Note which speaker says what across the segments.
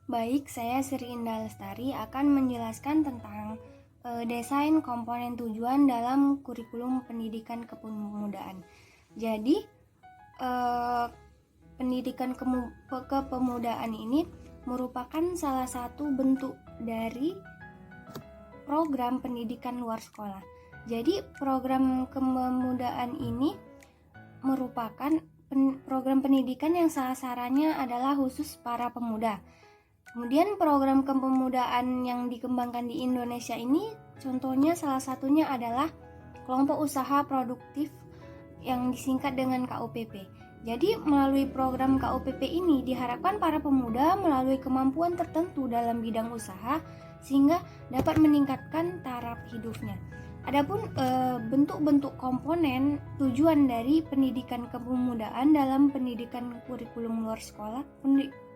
Speaker 1: Baik, saya Sri Indah Lestari akan menjelaskan tentang desain komponen tujuan dalam kurikulum pendidikan kepemudaan. Jadi, pendidikan kepemudaan ini merupakan salah satu bentuk dari program pendidikan luar sekolah. Jadi, program kepemudaan ini merupakan program pendidikan yang sasarannya adalah khusus para pemuda. Kemudian program kepemudaan yang dikembangkan di Indonesia ini contohnya salah satunya adalah kelompok usaha produktif yang disingkat dengan KUPP. Jadi melalui program KUPP ini diharapkan para pemuda melalui kemampuan tertentu dalam bidang usaha sehingga dapat meningkatkan taraf hidupnya. Adapun bentuk-bentuk komponen tujuan dari pendidikan kepemudaan dalam pendidikan kurikulum luar sekolah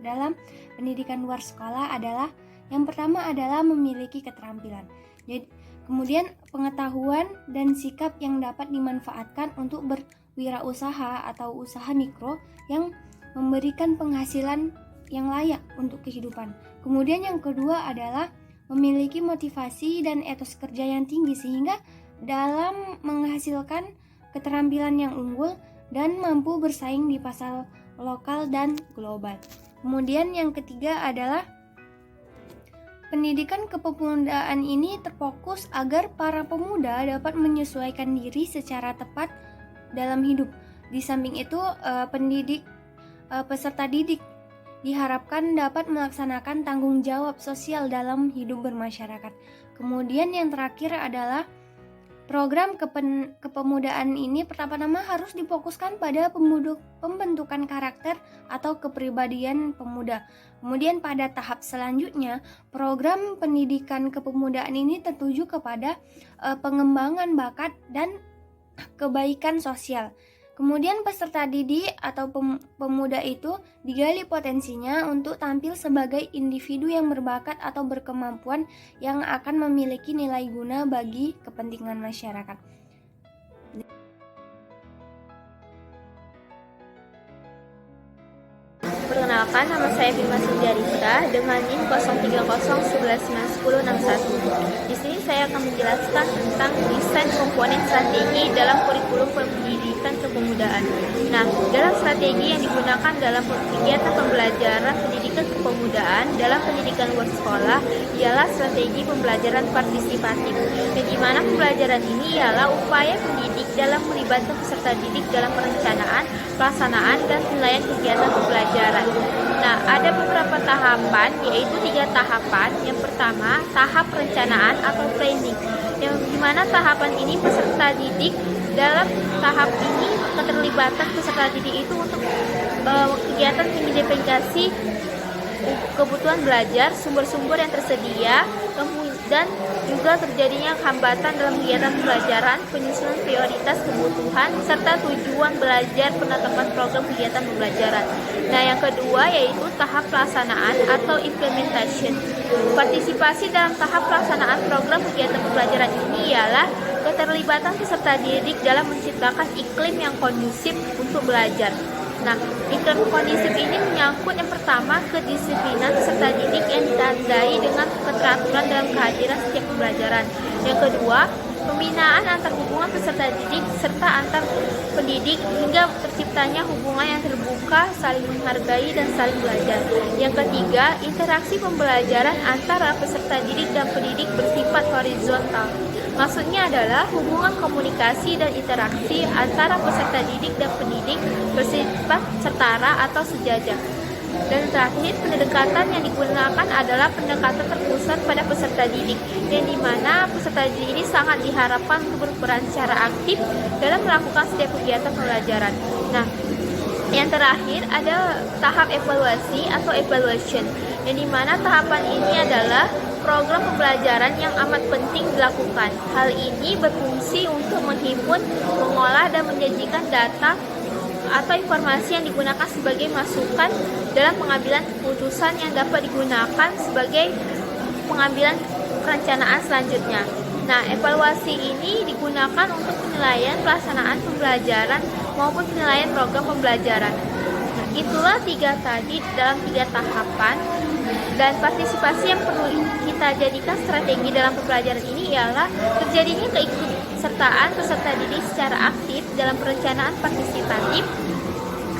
Speaker 1: dalam pendidikan luar sekolah adalah yang pertama adalah memiliki keterampilan. Jadi, kemudian pengetahuan dan sikap yang dapat dimanfaatkan untuk berwirausaha atau usaha mikro yang memberikan penghasilan yang layak untuk kehidupan. Kemudian yang kedua adalah memiliki motivasi dan etos kerja yang tinggi sehingga dalam menghasilkan keterampilan yang unggul dan mampu bersaing di pasar lokal dan global. Kemudian yang ketiga adalah pendidikan kepemudaan ini terfokus agar para pemuda dapat menyesuaikan diri secara tepat dalam hidup. Di samping itu, peserta didik diharapkan dapat melaksanakan tanggung jawab sosial dalam hidup bermasyarakat. Kemudian yang terakhir adalah program kepemudaan ini pertama-tama harus difokuskan pada pembentukan karakter atau kepribadian pemuda. Kemudian pada tahap selanjutnya, program pendidikan kepemudaan ini tertuju kepada pengembangan bakat dan kebaikan sosial. Kemudian peserta didik atau pemuda itu digali potensinya untuk tampil sebagai individu yang berbakat atau berkemampuan yang akan memiliki nilai guna bagi kepentingan masyarakat.
Speaker 2: Perkenalkan, nama saya Bima Sinjarita dengan NIM 0301111061. Di sini saya akan menjelaskan tentang desain komponen strategi dalam kurikulum pendidikan kepemudaan. Nah, dalam strategi yang digunakan dalam kegiatan pembelajaran pendidikan kepemudaan dalam pendidikan luar sekolah ialah strategi pembelajaran partisipatif, yang dimana pembelajaran ini ialah upaya pendidik dalam melibatkan peserta didik dalam perencanaan, pelaksanaan, dan penilaian kegiatan pembelajaran. Nah, ada beberapa tahapan, yaitu 3 tahapan. Yang pertama, tahap perencanaan atau planning, yang dimana tahapan ini peserta didik dalam tahap ini keterlibatan peserta didik itu untuk kegiatan mengidentifikasi kebutuhan belajar, sumber-sumber yang tersedia, dan juga terjadinya hambatan dalam kegiatan pembelajaran, penyusunan prioritas kebutuhan, serta tujuan belajar, penetapan program kegiatan pembelajaran. Nah, yang kedua yaitu tahap pelaksanaan atau implementation. Partisipasi dalam tahap pelaksanaan program kegiatan pembelajaran ini ialah keterlibatan peserta didik dalam menciptakan iklim yang kondusif untuk belajar. Nah, iklim kondusif ini menyangkut yang pertama kedisiplinan peserta didik yang ditandai dengan keteraturan dalam kehadiran setiap pembelajaran. Yang kedua, pembinaan antar hubungan peserta didik serta antar pendidik hingga terciptanya hubungan yang terbuka, saling menghargai, dan saling belajar. Yang ketiga, interaksi pembelajaran antara peserta didik dan pendidik bersifat horizontal. Maksudnya adalah hubungan komunikasi dan interaksi antara peserta didik dan pendidik bersifat setara atau sejajar. Dan terakhir, pendekatan yang digunakan adalah pendekatan terpusat pada peserta didik, yang dimana peserta didik ini sangat diharapkan untuk berperan secara aktif dalam melakukan setiap kegiatan pembelajaran. Nah, yang terakhir ada tahap evaluasi atau evaluation, yang dimana tahapan ini adalah program pembelajaran yang amat penting dilakukan. Hal ini berfungsi untuk menghimpun, mengolah, dan menyajikan data atau informasi yang digunakan sebagai masukan dalam pengambilan keputusan yang dapat digunakan sebagai pengambilan perencanaan selanjutnya. Nah, evaluasi ini digunakan untuk penilaian pelaksanaan pembelajaran maupun penilaian program pembelajaran. Nah, itulah 3 tadi dalam 3 tahapan Dan partisipasi yang perlu kita jadikan strategi dalam pembelajaran ini ialah terjadinya keikutsertaan peserta didik secara aktif dalam perencanaan partisipatif,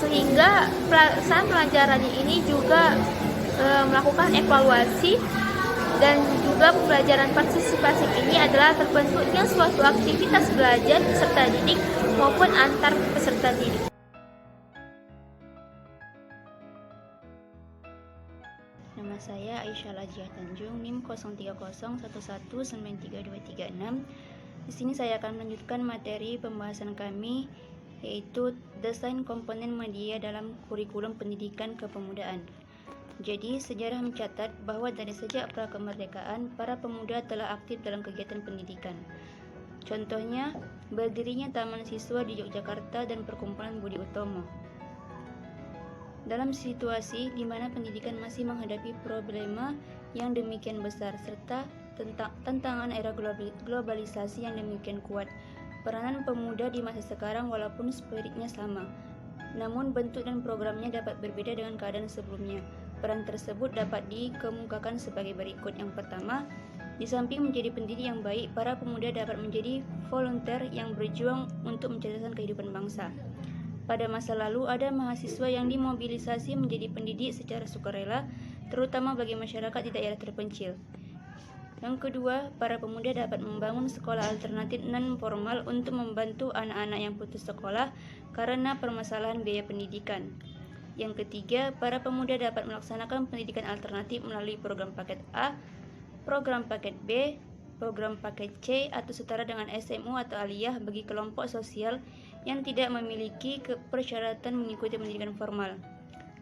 Speaker 2: sehingga pelaksanaan pelajarannya ini juga melakukan evaluasi, dan juga pembelajaran partisipasi ini adalah terbentuknya suatu aktivitas belajar peserta didik maupun antar peserta didik.
Speaker 3: Nama saya Aisyah Lajiah Tanjung, NIM 0301193236. Di sini saya akan melanjutkan materi pembahasan kami, yaitu desain komponen media dalam kurikulum pendidikan kepemudaan. Jadi, sejarah mencatat bahwa dari sejak prakemerdekaan, para pemuda telah aktif dalam kegiatan pendidikan. Contohnya, berdirinya Taman Siswa di Yogyakarta dan Perkumpulan Budi Utomo. Dalam situasi di mana pendidikan masih menghadapi problema yang demikian besar serta tantangan era globalisasi yang demikian kuat, peranan pemuda di masa sekarang walaupun spiritnya sama, namun bentuk dan programnya dapat berbeda dengan keadaan sebelumnya. Peran tersebut dapat dikemukakan sebagai berikut. Yang pertama, di samping menjadi pendidik yang baik, para pemuda dapat menjadi volunteer yang berjuang untuk mencerdaskan kehidupan bangsa. Pada masa lalu, ada mahasiswa yang dimobilisasi menjadi pendidik secara sukarela, terutama bagi masyarakat di daerah terpencil. Yang kedua, para pemuda dapat membangun sekolah alternatif non-formal untuk membantu anak-anak yang putus sekolah karena permasalahan biaya pendidikan. Yang ketiga, para pemuda dapat melaksanakan pendidikan alternatif melalui program paket A, program paket B, program paket C, atau setara dengan SMU atau aliyah bagi kelompok sosial yang tidak memiliki persyaratan mengikuti pendidikan formal.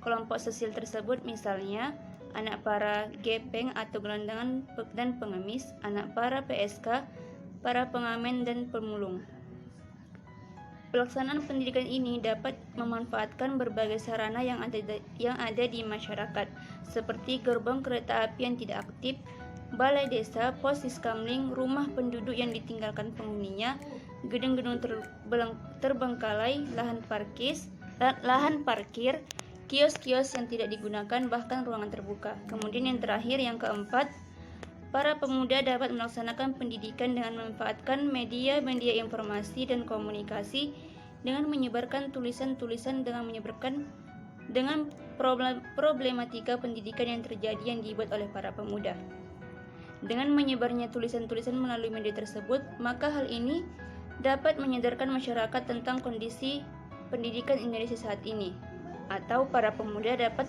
Speaker 3: Kelompok sosial tersebut misalnya anak para gepeng atau gelandangan dan pengemis, anak para PSK, para pengamen dan pemulung. Pelaksanaan pendidikan ini dapat memanfaatkan berbagai sarana yang ada di masyarakat, seperti gerbong kereta api yang tidak aktif, balai desa, pos siskamling, rumah penduduk yang ditinggalkan penghuninya, gedung-gedung terbengkalai, lahan parkir, kios-kios yang tidak digunakan, bahkan ruangan terbuka. Kemudian yang terakhir, yang keempat, para pemuda dapat melaksanakan pendidikan dengan memanfaatkan media-media informasi dan komunikasi dengan menyebarkan tulisan-tulisan dengan problematika pendidikan yang terjadi yang dibuat oleh para pemuda. Dengan menyebarnya tulisan-tulisan melalui media tersebut, maka hal ini dapat menyadarkan masyarakat tentang kondisi pendidikan Indonesia saat ini, atau para pemuda dapat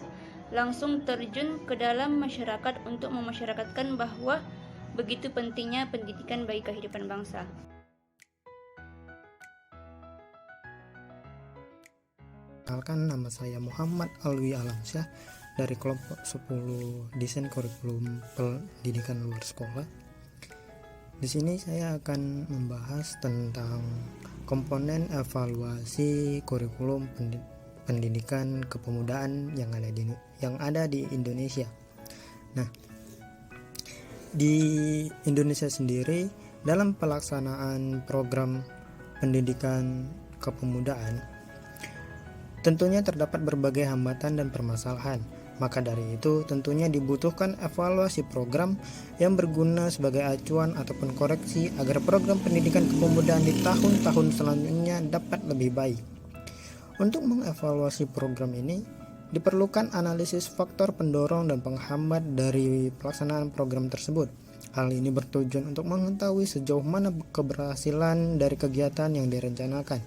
Speaker 3: langsung terjun ke dalam masyarakat untuk memasyarakatkan bahwa begitu pentingnya pendidikan bagi kehidupan bangsa.
Speaker 4: Perkenalkan, nama saya Muhammad Alwi Alamsyah dari kelompok 10 desain kurikulum pendidikan luar sekolah. Di sini saya akan membahas tentang komponen evaluasi kurikulum pendidikan kepemudaan yang ada di Indonesia. Nah, di Indonesia sendiri dalam pelaksanaan program pendidikan kepemudaan tentunya terdapat berbagai hambatan dan permasalahan. Maka dari itu tentunya dibutuhkan evaluasi program yang berguna sebagai acuan ataupun koreksi agar program pendidikan kepemudaan di tahun-tahun selanjutnya dapat lebih baik. Untuk mengevaluasi program ini diperlukan analisis faktor pendorong dan penghambat dari pelaksanaan program tersebut. Hal ini bertujuan untuk mengetahui sejauh mana keberhasilan dari kegiatan yang direncanakan.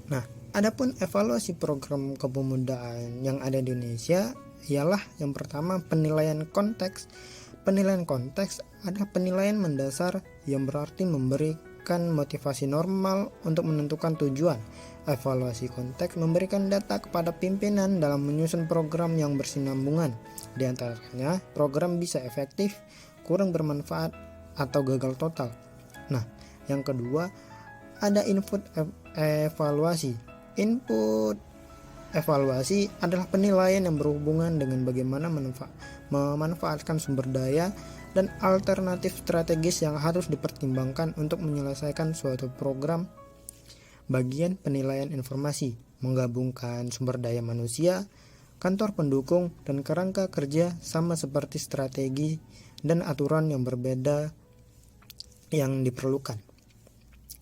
Speaker 4: Nah, adapun evaluasi program kepemudaan yang ada di Indonesia ialah yang pertama penilaian konteks. Penilaian konteks adalah penilaian mendasar yang berarti memberikan motivasi normal untuk menentukan tujuan. Evaluasi konteks memberikan data kepada pimpinan dalam menyusun program yang bersinambungan. Di antaranya, program bisa efektif, kurang bermanfaat, atau gagal total. Nah, yang kedua, ada input evaluasi. Input evaluasi adalah penilaian yang berhubungan dengan bagaimana memanfaatkan sumber daya dan alternatif strategis yang harus dipertimbangkan untuk menyelesaikan suatu program. Bagian penilaian informasi menggabungkan sumber daya manusia, kantor pendukung, dan kerangka kerja sama seperti strategi dan aturan yang berbeda yang diperlukan.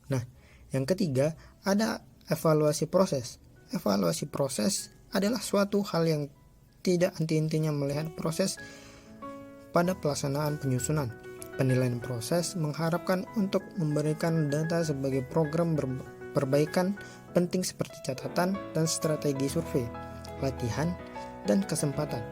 Speaker 4: Nah, yang ketiga ada evaluasi proses. Evaluasi proses adalah suatu hal yang tidak henti-hentinya melihat proses pada pelaksanaan penyusunan. Penilaian proses mengharapkan untuk memberikan data sebagai program perbaikan penting seperti catatan dan strategi survei, latihan, dan kesempatan.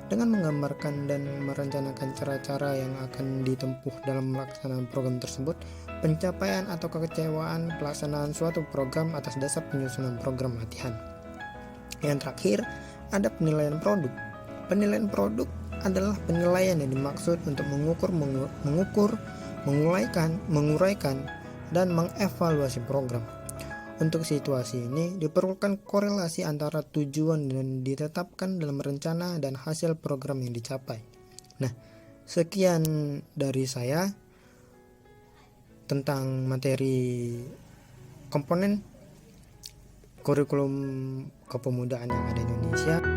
Speaker 4: Dengan menggambarkan dan merencanakan cara-cara yang akan ditempuh dalam melaksanakan program tersebut, pencapaian atau kekecewaan pelaksanaan suatu program atas dasar penyusunan program latihan. Yang terakhir, ada penilaian produk. Penilaian produk adalah penilaian yang dimaksud untuk menguraikan, dan mengevaluasi program. Untuk situasi ini diperlukan korelasi antara tujuan yang ditetapkan dalam rencana dan hasil program yang dicapai. Nah, sekian dari saya tentang materi komponen kurikulum kepemudaan yang ada di Indonesia.